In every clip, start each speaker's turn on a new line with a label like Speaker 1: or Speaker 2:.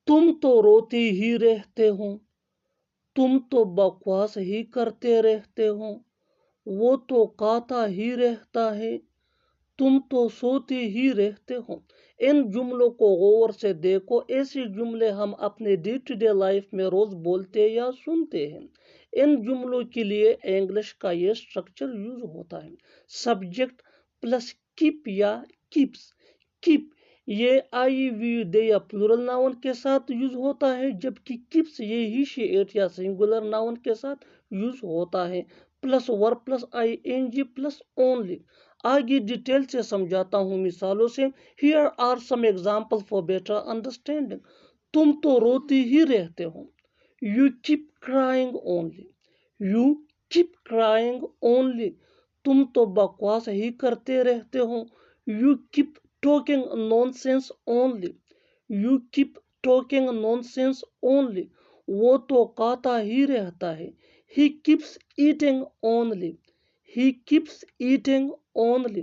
Speaker 1: तुम तो रोती ही रहते हो, तुम तो बकवास ही करते रहते हो, वो तो कहता ही रहता है, तुम तो सोती ही रहते हो। इन जुमलों को गौर से देखो। ऐसे जुमले हम अपने डे टू डे लाइफ में रोज बोलते या सुनते हैं। इन जुमलों के लिए इंग्लिश का ये स्ट्रक्चर यूज होता है। सब्जेक्ट प्लस कीप या कीप्स। कीप ये आई वी दे या प्लूरल नाउन के साथ यूज होता है, जबकि कीप्स ये ही शी इट या सिंगुलर नाउन के साथ यूज होता है। Plus verb plus I N G plus only. आगे डिटेल से समझाता हूँ मिसालों से। Here are some example for better understanding. तुम तो रोती ही रहते हो, you keep crying only, you keep crying only. तुम तो बकवास ही करते रहते हो, you keep talking nonsense only, you keep talking nonsense only. वो तो कहता ही रहता है, he keeps eating only, he keeps eating only.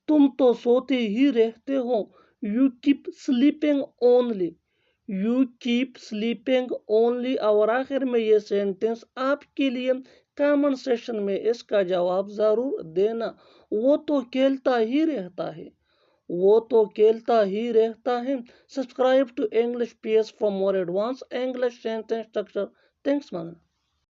Speaker 1: तुम तो सोते ही रहते हो, you keep sleeping only, you keep sleeping only. और आखिर में ये सेंटेंस आपके लिए कमेंट सेक्शन में इसका जवाब जरूर देना। वो तो खेलता ही रहता है, वो तो खेलता ही रहता है। Subscribe to English PS for more advanced English sentence structure. Thanks, man.